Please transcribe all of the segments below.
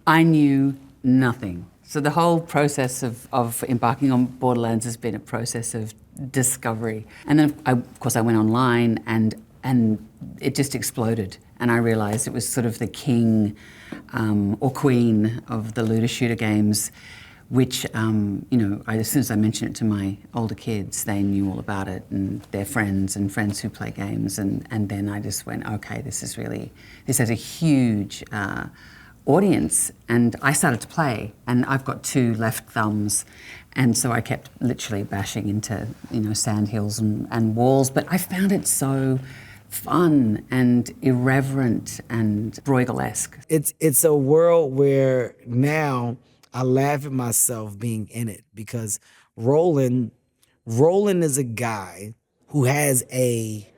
I knew nothing. So the whole process of embarking on Borderlands has been a process of discovery. And then, of course, I went online and it just exploded. And I realized it was sort of the king or queen of the looter shooter games, which, as soon as I mentioned it to my older kids, they knew all about it, and their friends who play games. And then I just went, okay, this has a huge audience. And I started to play, and I've got 2 left thumbs. And so I kept literally bashing into, sand hills and walls. But I found it so fun and irreverent and Bruegel-esque. It's a world where now I laugh at myself being in it, because Roland is a guy who has a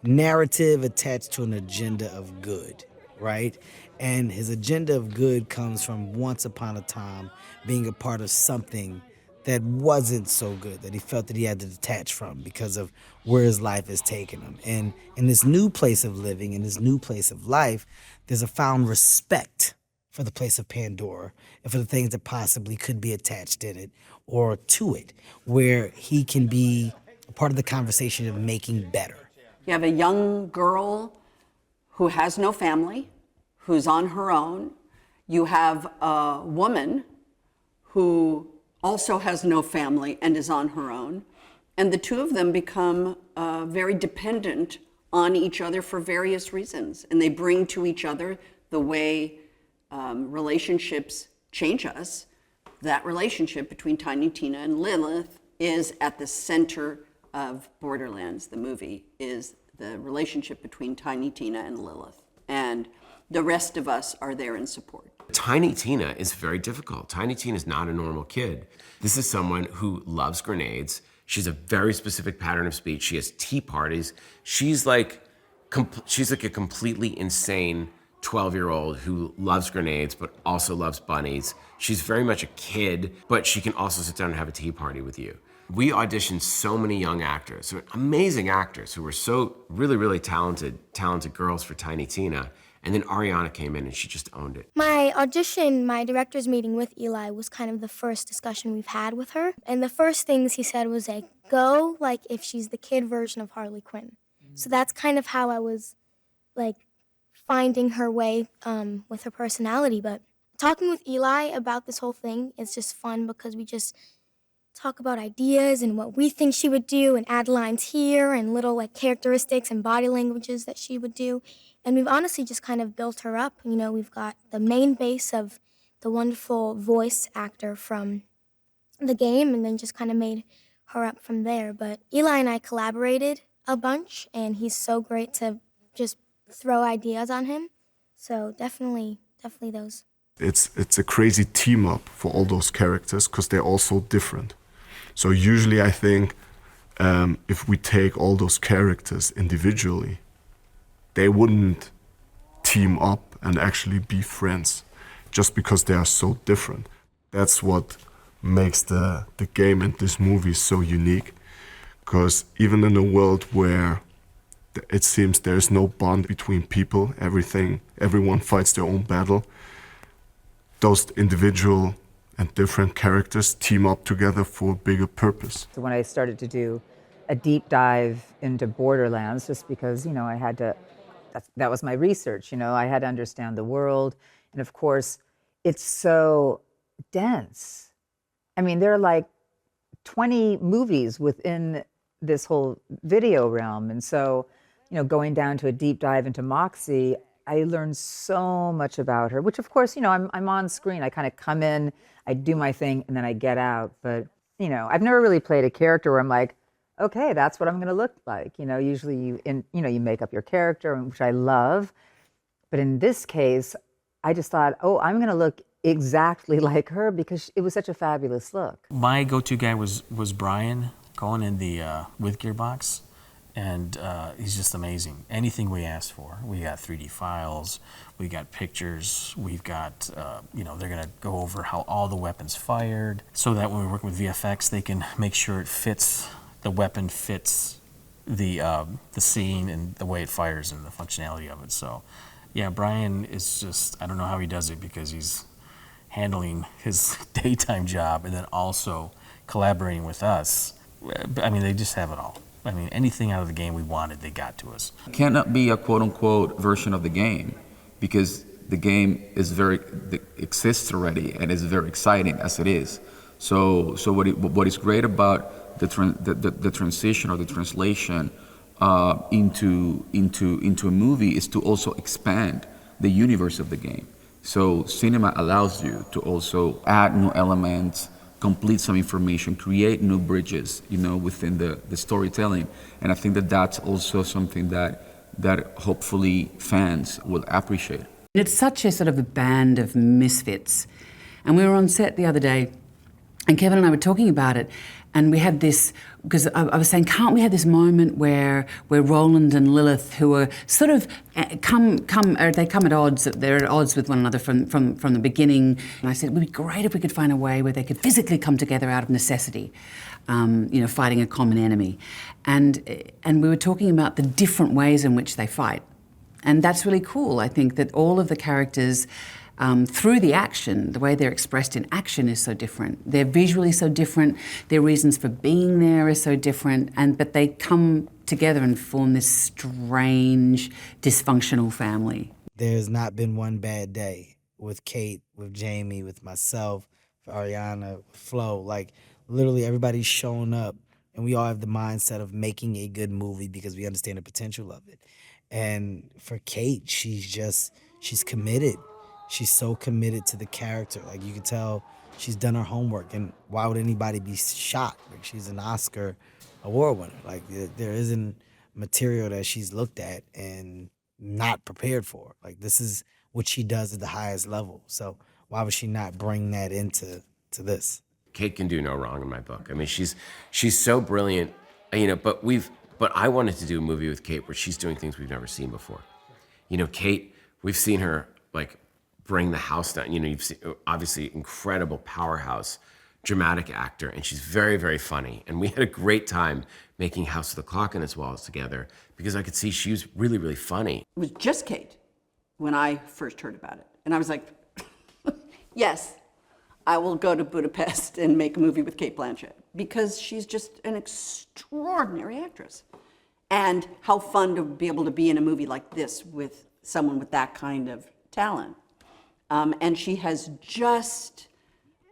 narrative attached to an agenda of good, right? And his agenda of good comes from once upon a time being a part of something that wasn't so good, that he felt that he had to detach from because of where his life has taken him. And in this new place of living, in this new place of life, there's a found respect for the place of Pandora and for the things that possibly could be attached in it or to it, where he can be a part of the conversation of making better. You have a young girl who has no family, who's on her own. You have a woman who also has no family and is on her own. And the 2 of them become very dependent on each other for various reasons. And they bring to each other the way relationships change us. That relationship between Tiny Tina and Lilith is at the center of Borderlands. The movie is the relationship between Tiny Tina and Lilith. And the rest of us are there in support. Tiny Tina is very difficult. Tiny Tina is not a normal kid. This is someone who loves grenades. She's a very specific pattern of speech. She has tea parties. She's like a completely insane 12-year-old who loves grenades but also loves bunnies. She's very much a kid, but she can also sit down and have a tea party with you. We auditioned so many young actors, so amazing actors who were so really, really talented girls for Tiny Tina. And then Ariana came in and she just owned it. My audition, my director's meeting with Eli was kind of the first discussion we've had with her. And the first things he said was go like if she's the kid version of Harley Quinn. So that's kind of how I was finding her way with her personality. But talking with Eli about this whole thing is just fun because we just talk about ideas and what we think she would do and add lines here and little characteristics and body languages that she would do. And we've honestly just kind of built her up. We've got the main base of the wonderful voice actor from the game and then just kind of made her up from there. But Eli and I collaborated a bunch, and he's so great to just throw ideas on him. So definitely those. It's a crazy team up for all those characters because they're all so different. So usually I think if we take all those characters individually, they wouldn't team up and actually be friends just because they are so different. That's what makes the game and this movie so unique, because even in a world where it seems there's no bond between people, everyone fights their own battle, those individual and different characters team up together for a bigger purpose. So when I started to do a deep dive into Borderlands, just because, I had to, that was my research, I had to understand the world. And of course, it's so dense. I mean, there are like 20 movies within this whole video realm. And so, going down to a deep dive into Moxie, I learned so much about her, which of course, I'm on screen. I kind of come in, I do my thing, and then I get out. But, I've never really played a character where I'm like, okay, that's what I'm going to look like. Usually you make up your character, which I love. But in this case, I just thought, I'm going to look exactly like her because it was such a fabulous look. My go-to guy was Brian Cohen in the with Gearbox. And he's just amazing. Anything we asked for. We got 3D files, we got pictures, we've got, they're gonna go over how all the weapons fired so that when we're working with VFX, they can make sure the weapon fits the scene and the way it fires and the functionality of it. So, yeah, Brian is just, I don't know how he does it because he's handling his daytime job and then also collaborating with us. I mean, they just have it all. I mean, anything out of the game we wanted, they got to us. It cannot be a quote-unquote version of the game because the game is exists already and is very exciting as it is. So what is great about the transition or the translation into a movie is to also expand the universe of the game. So cinema allows you to also add new elements, complete some information, create new bridges, within the storytelling. And I think that that's also something that hopefully fans will appreciate. It's such a sort of a band of misfits. And we were on set the other day, and Kevin and I were talking about it, and we had this, because I was saying, can't we have this moment where Roland and Lilith, who are sort of they come at odds, they're at odds with one another from the beginning. And I said, it would be great if we could find a way where they could physically come together out of necessity, fighting a common enemy. And we were talking about the different ways in which they fight. And that's really cool. I think that all of the characters, through the action, the way they're expressed in action is so different. They're visually so different. Their reasons for being there are so different. But they come together and form this strange, dysfunctional family. There's not been one bad day with Kate, with Jamie, with myself, with Ariana, with Flo. Like, literally everybody's showing up, and we all have the mindset of making a good movie because we understand the potential of it. And for Kate, she's committed. She's so committed to the character. Like, you can tell she's done her homework. And why would anybody be shocked? Like, she's an Oscar award winner. Like, there isn't material that she's looked at and not prepared for. Like, this is what she does at the highest level. So why would she not bring that into this? Kate can do no wrong in my book. I mean, she's so brilliant, but I wanted to do a movie with Kate where she's doing things we've never seen before. Kate, we've seen her bring the house down. You've seen, obviously, incredible powerhouse, dramatic actor, and she's very, very funny. And we had a great time making House of the Clock and Its Walls together because I could see she was really, really funny. It was just Kate when I first heard about it. And I was like, yes, I will go to Budapest and make a movie with Kate Blanchett because she's just an extraordinary actress. And how fun to be able to be in a movie like this with someone with that kind of talent. And she has just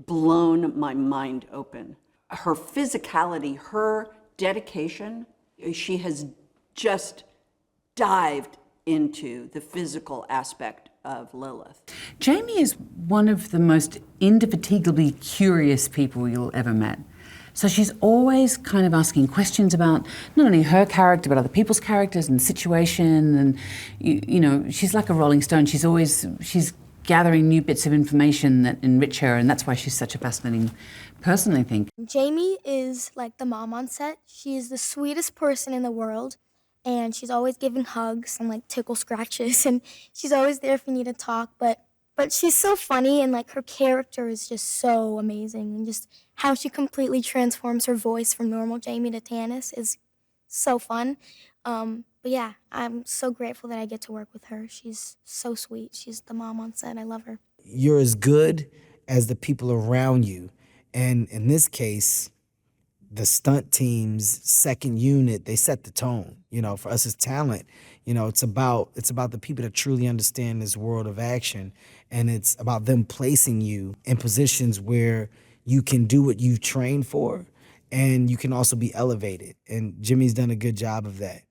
blown my mind open. Her physicality, her dedication, she has just dived into the physical aspect of Lilith. Jamie is one of the most indefatigably curious people you'll ever met. So she's always kind of asking questions about not only her character, but other people's characters and situation. And, she's like a rolling stone. She's gathering new bits of information that enrich her, and that's why she's such a fascinating person, I think. Jamie is like the mom on set. She is the sweetest person in the world, and she's always giving hugs and tickle scratches, and she's always there if you need to talk, but she's so funny, and her character is just so amazing, and just how she completely transforms her voice from normal Jamie to Tannis is so fun. But yeah, I'm so grateful that I get to work with her. She's so sweet. She's the mom on set. I love her. You're as good as the people around you. And in this case, the stunt team's second unit, they set the tone. For us as talent, it's about the people that truly understand this world of action. And it's about them placing you in positions where you can do what you've trained for, and you can also be elevated. And Jimmy's done a good job of that.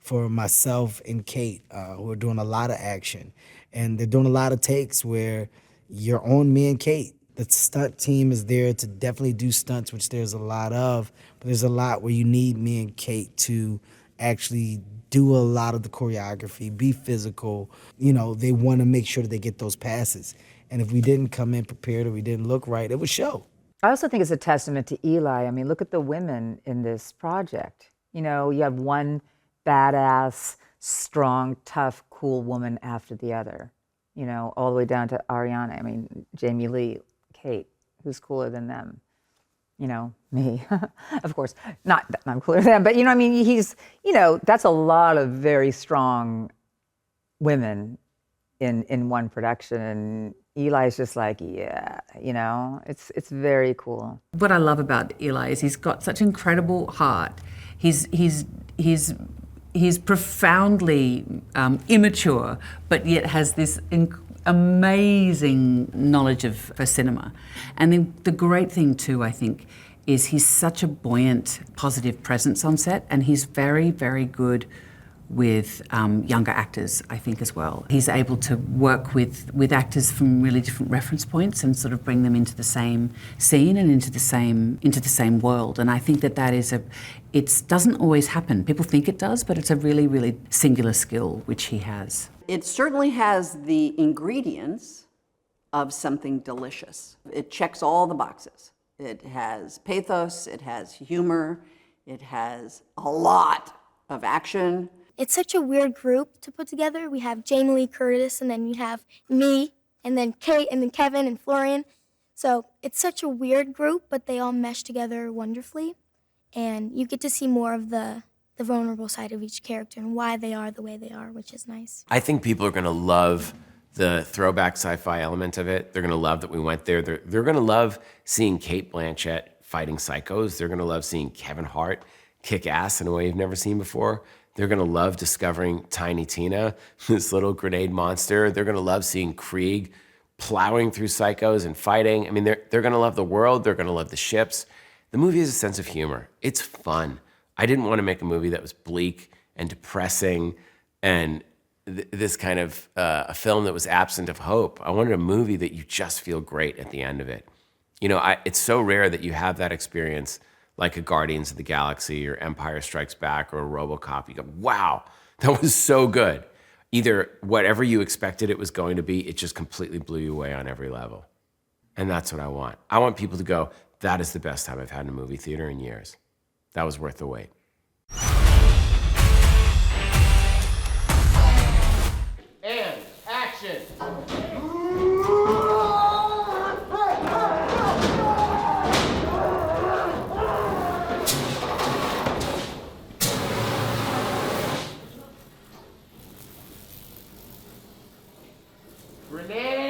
For myself and Kate, who are doing a lot of action. And they're doing a lot of takes where you're on me and Kate. The stunt team is there to definitely do stunts, which there's a lot of, but there's a lot where you need me and Kate to actually do a lot of the choreography, be physical. They want to make sure that they get those passes. And if we didn't come in prepared or we didn't look right, it would show. I also think it's a testament to Eli. I mean, look at the women in this project. You have one badass, strong, tough, cool woman after the other, all the way down to Ariana. I mean, Jamie Lee, Kate, who's cooler than them? Me. Of course, not that I'm cooler than them, but he's, that's a lot of very strong women in one production. And Eli's just like, yeah, you know, it's very cool. What I love about Eli is he's got such incredible heart. He's profoundly immature, but yet has this amazing knowledge of cinema. And the great thing too, I think, is he's such a buoyant, positive presence on set, and he's very, very good with younger actors, I think, as well. He's able to work with actors from really different reference points and sort of bring them into the same scene and into the same world. And I think that is it doesn't always happen. People think it does, but it's a really, really singular skill which he has. It certainly has the ingredients of something delicious. It checks all the boxes. It has pathos, it has humor, it has a lot of action. It's such a weird group to put together. We have Jamie Lee Curtis, and then you have me, and then Kate, and then Kevin and Florian. So it's such a weird group, but they all mesh together wonderfully. And you get to see more of the vulnerable side of each character and why they are the way they are, which is nice. I think people are gonna love the throwback sci-fi element of it. They're gonna love that we went there. They're gonna love seeing Cate Blanchett fighting psychos. They're gonna love seeing Kevin Hart kick ass in a way you've never seen before. They're gonna love discovering Tiny Tina, this little grenade monster. They're gonna love seeing Krieg plowing through psychos and fighting. I mean, they're gonna love the world. They're gonna love the ships. The movie has a sense of humor. It's fun. I didn't want to make a movie that was bleak and depressing and this kind of a film that was absent of hope. I wanted a movie that you just feel great at the end of it. You know, it's so rare that you have that experience like a Guardians of the Galaxy or Empire Strikes Back or a RoboCop. You go, wow, that was so good. Either whatever you expected it was going to be, it just completely blew you away on every level. And that's what I want. I want people to go, that is the best time I've had in a movie theater in years. That was worth the wait. And action! Grenade!